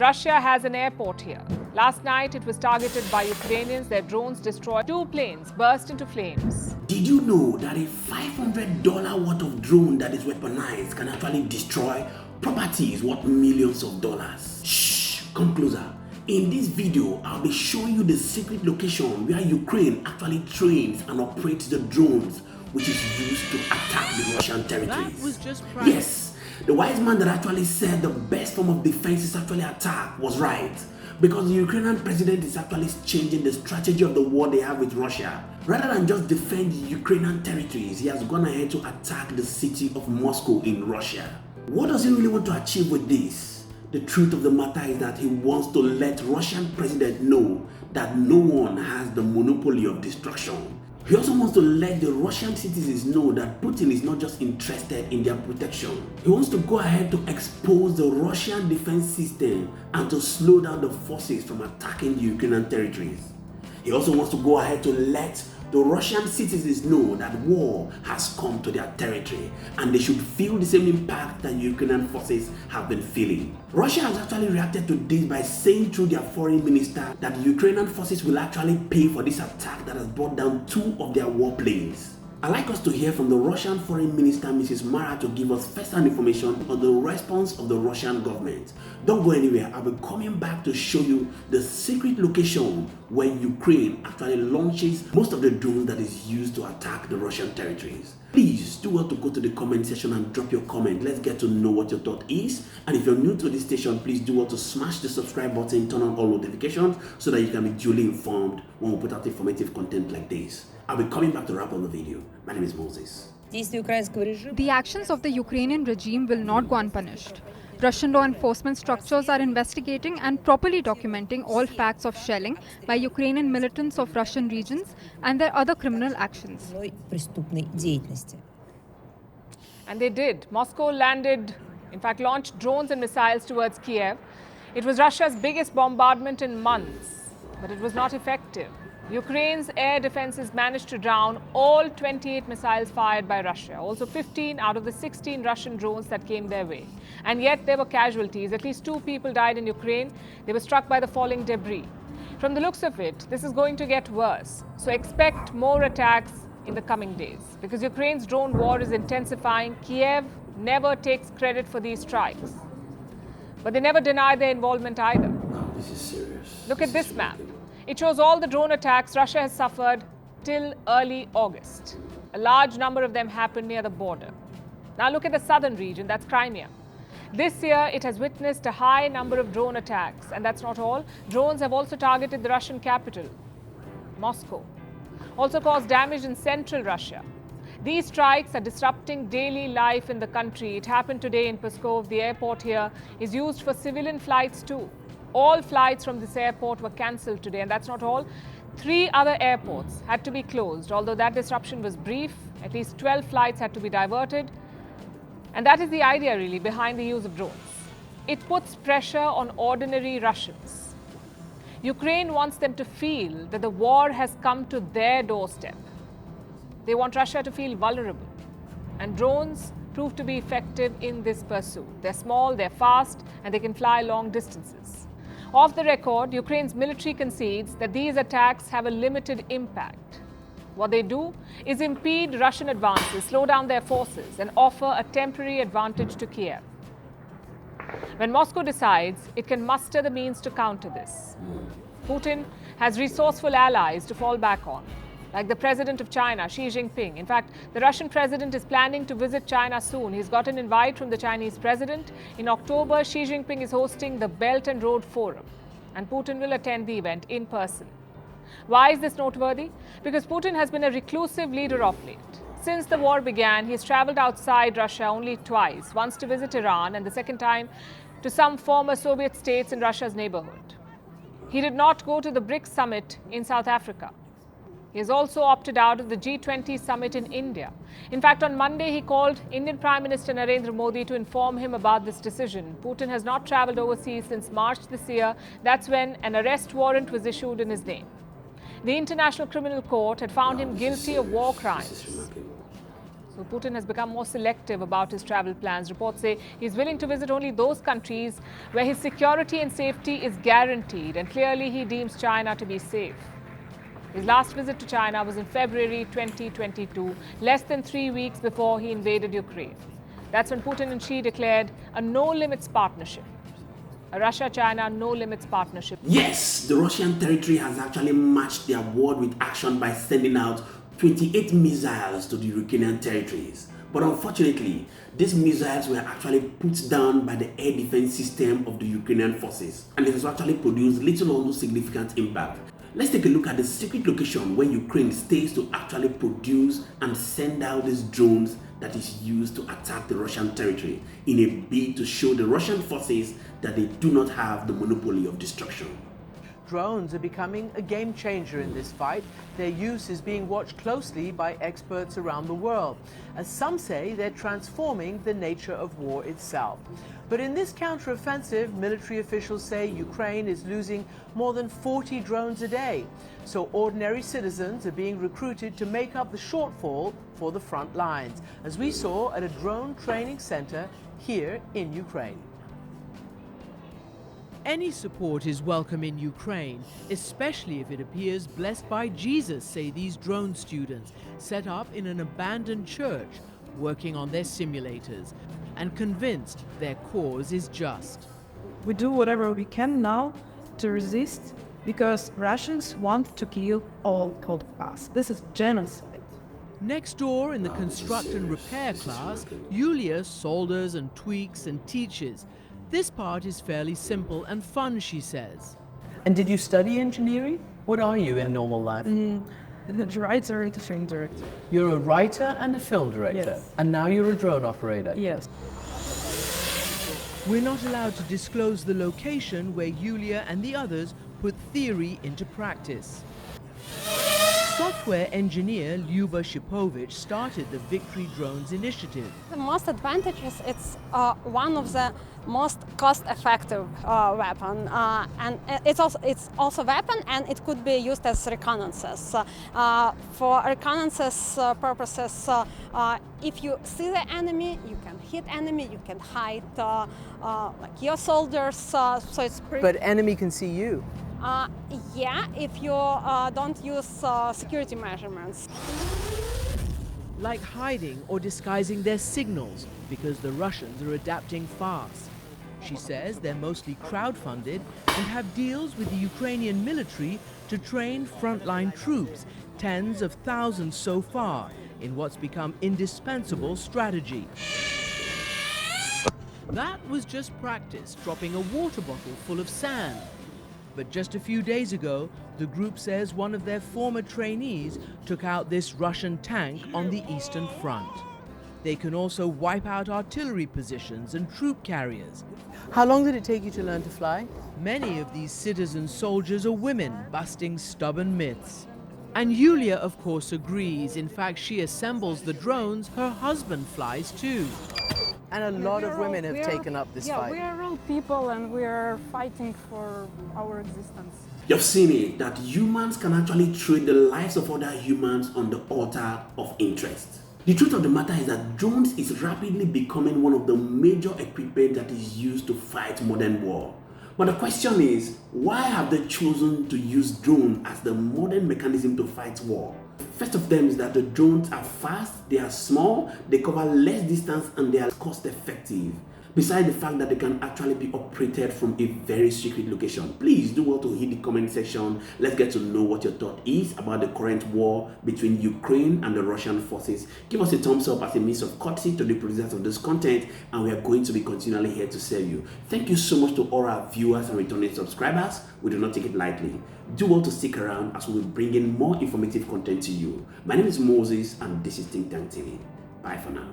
Russia has an airport here. Last night, it was targeted by Ukrainians. Their drones destroyed 2 planes, burst into flames. Did you know that a $500 worth of drone that is weaponized can actually destroy properties worth millions of dollars? Shh, come closer. In this video, I'll be showing you the secret location where Ukraine actually trains and operates the drones which is used to attack the Russian territories. That was just Yes, the wise man that actually said the best form of defense is actually attack was right. Because the Ukrainian president is actually changing the strategy of the war they have with Russia. Rather than just defend the Ukrainian territories, he has gone ahead to attack the city of Moscow in Russia. What does he really want to achieve with this? The truth of the matter is that he wants to let Russian president know that no one has the monopoly of destruction. He also wants to let the Russian citizens know that Putin is not just interested in their protection. He wants to go ahead to expose the Russian defense system and to slow down the forces from attacking the Ukrainian territories. He also wants to go ahead to let the Russian citizens know that war has come to their territory and they should feel the same impact that Ukrainian forces have been feeling. Russia has actually reacted to this by saying through their foreign minister that the Ukrainian forces will actually pay for this attack that has brought down 2 of their warplanes. I'd like us to hear from the Russian Foreign Minister, Mrs. Mara, to give us first-hand information on the response of the Russian government. Don't go anywhere. I'll be coming back to show you the secret location where Ukraine actually launches most of the drones that is used to attack the Russian territories. Please do well to go to the comment section and drop your comment. Let's get to know what your thought is. And if you're new to this station, please do well to smash the subscribe button, turn on all notifications so that you can be duly informed when we put out informative content like this. I'll be coming back to wrap up the video. My name is Moses. The actions of the Ukrainian regime will not go unpunished. Russian law enforcement structures are investigating and properly documenting all facts of shelling by Ukrainian militants of Russian regions and their other criminal actions. And they did. Moscow launched drones and missiles towards Kiev. It was Russia's biggest bombardment in months, but it was not effective. Ukraine's air defenses managed to drown all 28 missiles fired by Russia, also 15 out of the 16 Russian drones that came their way. And yet there were casualties. At least 2 people died in Ukraine. They were struck by the falling debris. From the looks of it, this is going to get worse. So expect more attacks in the coming days. Because Ukraine's drone war is intensifying, Kiev never takes credit for these strikes. But they never deny their involvement either. No, this is serious. Look at this map. It shows all the drone attacks Russia has suffered till early August. A large number of them happened near the border. Now look at the southern region, that's Crimea. This year, it has witnessed a high number of drone attacks. And that's not all. Drones have also targeted the Russian capital, Moscow. Also caused damage in central Russia. These strikes are disrupting daily life in the country. It happened today in Pskov. The airport here is used for civilian flights too. All flights from this airport were cancelled today, and that's not all. 3 other airports had to be closed, although that disruption was brief. At least 12 flights had to be diverted. And that is the idea, really, behind the use of drones. It puts pressure on ordinary Russians. Ukraine wants them to feel that the war has come to their doorstep. They want Russia to feel vulnerable. And drones prove to be effective in this pursuit. They're small, they're fast, and they can fly long distances. Off the record, Ukraine's military concedes that these attacks have a limited impact. What they do is impede Russian advances, slow down their forces, and offer a temporary advantage to Kiev. When Moscow decides, it can muster the means to counter this. Putin has resourceful allies to fall back on, like the president of China, Xi Jinping. In fact, the Russian president is planning to visit China soon. He's got an invite from the Chinese president. In October, Xi Jinping is hosting the Belt and Road Forum, and Putin will attend the event in person. Why is this noteworthy? Because Putin has been a reclusive leader of late. Since the war began, he's traveled outside Russia only twice, once to visit Iran and the second time to some former Soviet states in Russia's neighborhood. He did not go to the BRICS summit in South Africa. He has also opted out of the G20 summit in India. In fact, on Monday, he called Indian Prime Minister Narendra Modi to inform him about this decision. Putin has not traveled overseas since March this year. That's when an arrest warrant was issued in his name. The International Criminal Court had found him guilty of war crimes. So Putin has become more selective about his travel plans. Reports say he's willing to visit only those countries where his security and safety is guaranteed, and clearly he deems China to be safe. His last visit to China was in February 2022, less than 3 weeks before he invaded Ukraine. That's when Putin and Xi declared a no-limits partnership. A Russia-China no-limits partnership. Yes, the Russian territory has actually matched their word with action by sending out 28 missiles to the Ukrainian territories. But unfortunately, these missiles were actually put down by the air defense system of the Ukrainian forces, and it has actually produced little or no significant impact. Let's take a look at the secret location where Ukraine stays to actually produce and send out these drones that is used to attack the Russian territory in a bid to show the Russian forces that they do not have the monopoly of destruction. Drones are becoming a game changer in this fight. Their use is being watched closely by experts around the world. As some say, they're transforming the nature of war itself. But in this counteroffensive, military officials say Ukraine is losing more than 40 drones a day. So ordinary citizens are being recruited to make up the shortfall for the front lines, as we saw at a drone training center here in Ukraine. Any support is welcome in Ukraine, especially if it appears blessed by Jesus, say these drone students, set up in an abandoned church, working on their simulators, and convinced their cause is just. We do whatever we can now to resist, because Russians want to kill all called us. This is genocide. Next door in the construct and repair class, Yulia solders and tweaks and teaches. This part is fairly simple and fun, she says. And did you study engineering? What are you in normal life? The writer and the film director. You're a writer and a film director. Yes. And now you're a drone operator. Yes. We're not allowed to disclose the location where Yulia and the others put theory into practice. Software engineer Lyuba Shipovich started the Victory Drones initiative. The most advantages, it's one of the most cost-effective weapon, and it's also a weapon, and it could be used as reconnaissance. For reconnaissance purposes, if you see the enemy, you can hit enemy, you can hide like your soldiers. So it's pretty. But enemy can see you. Yeah, if you don't use security measurements. Like hiding or disguising their signals, because the Russians are adapting fast. She says they're mostly crowdfunded and have deals with the Ukrainian military to train frontline troops, tens of thousands so far, in what's become indispensable strategy. That was just practice, dropping a water bottle full of sand. But just a few days ago, the group says one of their former trainees took out this Russian tank on the Eastern Front. They can also wipe out artillery positions and troop carriers. How long did it take you to learn to fly? Many of these citizen soldiers are women, busting stubborn myths. And Yulia, of course, agrees. In fact, she assembles the drones. Her husband flies too. And a lot of women have taken up this fight. Yeah, we are real people and we are fighting for our existence. You've seen it, that humans can actually trade the lives of other humans on the altar of interest. The truth of the matter is that drones is rapidly becoming one of the major equipment that is used to fight modern war. But the question is, why have they chosen to use drone as the modern mechanism to fight war? First of them is that the drones are fast, they are small, they cover less distance, and they are cost effective. Besides the fact that they can actually be operated from a very secret location. Please do well to hit the comment section. Let's get to know what your thought is about the current war between Ukraine and the Russian forces. Give us a thumbs up as a means of courtesy to the producers of this content, and we are going to be continually here to serve you. Thank you so much to all our viewers and returning subscribers. We do not take it lightly. Do well to stick around as we will bring in more informative content to you. My name is Moses, and this is Think Tank TV. Bye for now.